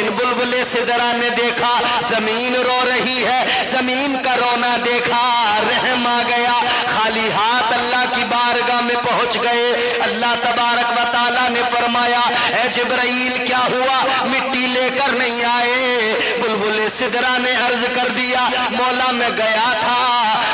لیکن बुलबुल सिदरा ने देखा जमीन रो रही है, जमीन का रोना देखा, रहम आ गया, खाली हाथ अल्लाह की बारगाह में पहुंच गए। अल्लाह तबारक व तआला ने फरमाया, ए जिब्राइल क्या हुआ, मिट्टी लेकर नहीं आए? बुलबुल सिदरा ने अर्ज कर दिया, मौला मैं गया था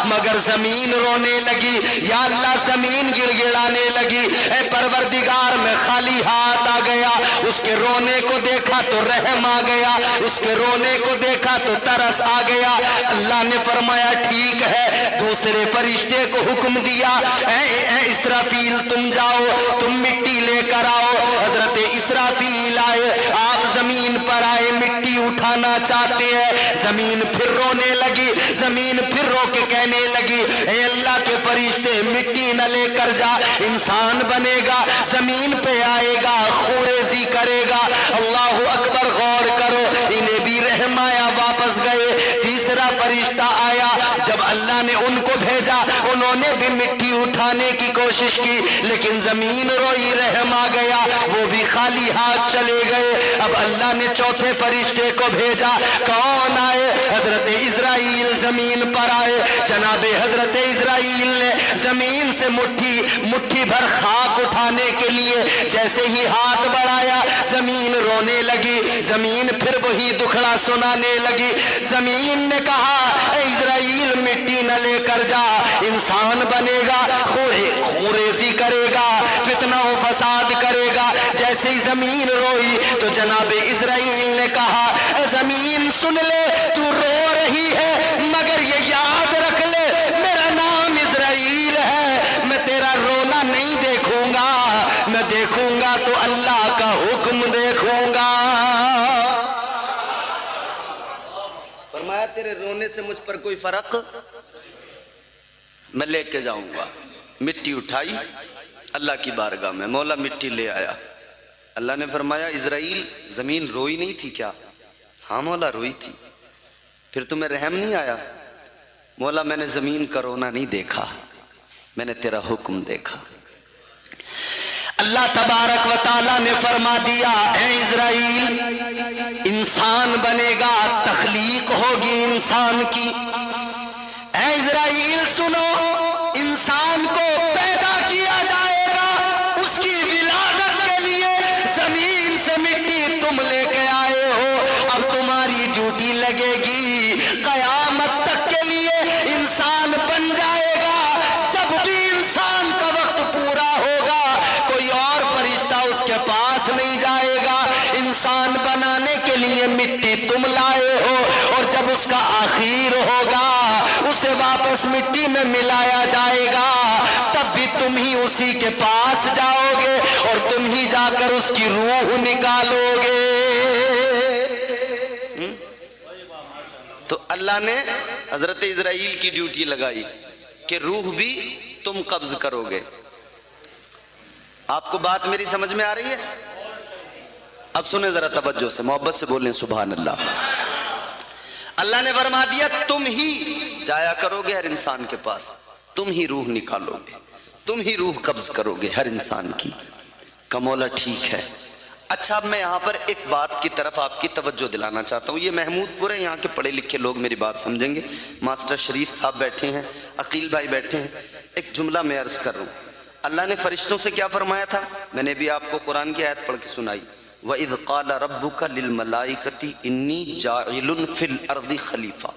मगर जमीन रोने लगी, या अल्लाह जमीन गिड़गिड़ाने लगी, ए परवरदिगार मैं खाली हाथ आ गया। उसके रोने को देखा तो रहम आ गया, उसके रोने को देखा तो तरस आ गया। अल्लाह ने फरमाया ठीक है, दूसरे फरिश्ते को हुक्म दिया, ए इसराफील तुम जाओ, तुम मिट्टी लेकर आओ। हजरत इसराफील आए, आप जमीन पर आए, मिट्टी उठाना चाहते हैं। जमीन फिर रोने लगी, जमीन फिर रो के कहने लगी, ए अल्लाह के फरिश्ते मिट्टी न लेकर जा, इंसान बनेगा, जमीन पे आएगा, खूरेजी करेगा। अल्लाह अकबर, गौर करो, इन्हें भी रहम आया, वापस गए। तीसरा फरिश्ता आया, जब अल्लाह ने उनको भेजा उन्होंने भी मिट्टी उठाने की कोशिश की, लेकिन जमीन रोई, रहम आ गया, वो भी खाली हाथ चले गए। अब अल्लाह ने चौथे फरिश्ते को भेजा, कौन आए? हजरत इजराइल जमीन पर आए। जनाबे हजरत इजराइल ने जमीन से मुट्ठी भर खाक उठाने के लिए जैसे ही हाथ बढ़ाया, जमीन रोने लगी, जमीन फिर वही दुखड़ा सुनाने लगी। जमीन ने कहा, इजराइल मिट्टी न लेकर जा, इंसान बनेगा, खूरेजी करेगा, फितना व फसाद करेगा। जैसे ही जमीन रोई तो जनाबे इजराइल ने कहा, जमीन सुन ले, तू रो रही है मगर ये याद रख ले, मेरा नाम इजराइल है, मैं तेरा रोना नहीं देखूंगा, मैं देखूंगा तो अल्लाह का हुक्म देखूंगा। फरमाया तेरे रोने से मुझ पर कोई फर्क, मैं लेके जाऊंगा। मिट्टी उठाई अल्लाह की बारगाह में, मौला मिट्टी ले आया। अल्लाह ने फरमाया, इजराइल जमीन रोई नहीं थी क्या? हाँ मौला रोई थी। फिर तुम्हें रहम नहीं आया? मौला मैंने जमीन का रोना नहीं देखा, मैंने तेरा हुक्म देखा। अल्लाह तबारक व तआला ने फरमा दिया, ऐ इजराइल इंसान बनेगा, तख्लीक होगी इंसान की। ऐ इजराइल सुनो, इंसान को पैदा किया जाएगा, उसकी विलादत के लिए जमीन से मिट्टी तुम लेके आए हो। अब तुम्हारी ड्यूटी लगेगी, कयामत तक के लिए इंसान बन जाएगा। जब भी इंसान का वक्त पूरा होगा, कोई और फरिश्ता उसके पास नहीं जाएगा। इंसान बनाने के लिए मिट्टी तुम लाए हो, और जब उसका आखिर होगा उसे वापस मिट्टी में मिलाया जाएगा, तब भी तुम ही उसी के पास जाओगे और तुम ही जाकर उसकी रूह निकालोगे। तो अल्लाह ने हजरत इजराइल की ड्यूटी लगाई कि रूह भी तुम कब्ज करोगे। आपको बात मेरी समझ में आ रही है? अब सुने जरा तवज्जो से, मोहब्बत से बोलें सुभान अल्लाह। अल्लाह ने फरमा दिया, तुम ही जाया करोगे हर इंसान के पास, तुम ही रूह निकालोगे, तुम ही रूह कब्ज करोगे हर इंसान की। कमौला ठीक है। अच्छा, अब मैं यहाँ पर एक बात की तरफ आपकी तवज्जो दिलाना चाहता हूँ। ये महमूदपुर है, यहाँ के पढ़े लिखे लोग मेरी बात समझेंगे। मास्टर शरीफ साहब बैठे हैं, अकील भाई बैठे हैं। एक जुमला मैं अर्ज कर रहा हूँ। अल्लाह ने फरिश्तों से क्या फरमाया था? मैंने भी आपको कुरान की आयत पढ़ के सुनाई, वइज़ क़ाल रब्बुका लिल मलाइकति इन्नी जाइलुन फिल अर्दि खलीफा।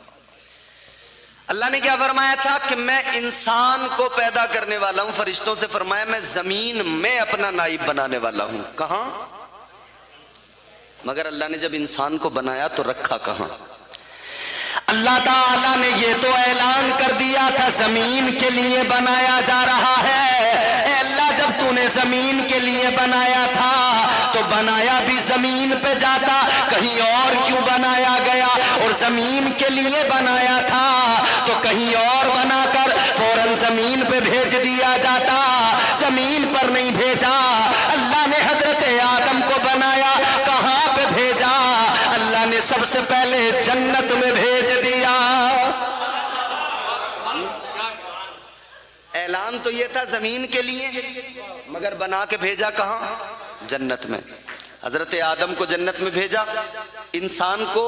अल्लाह ने क्या फरमाया था कि मैं इंसान को पैदा करने वाला हूं। फरिश्तों से फरमाया, मैं जमीन में अपना नाइब बनाने वाला हूं। कहां? मगर अल्लाह ने जब इंसान को बनाया तो रखा कहां? अल्लाह ताला ने ये तो ऐलान कर दिया था जमीन के लिए बनाया जा रहा है। अल्लाह, जब तूने जमीन के लिए बनाया था तो बनाया भी जमीन पे जाता, कहीं और क्यों बनाया गया? और जमीन के लिए बनाया था तो कहीं और बनाकर फौरन जमीन पे भेज दिया जाता, जमीन पर नहीं भेजा। अल्लाह ने हजरत आदम को बनाया, कहां पे भेजा? अल्लाह ने सबसे पहले जन्नत में भेज दिया। ऐलान तो ये था जमीन के लिए, मगर बना के भेजा कहां? जन्नत में। حضرت آدم کو جنت میں بھیجا، انسان کو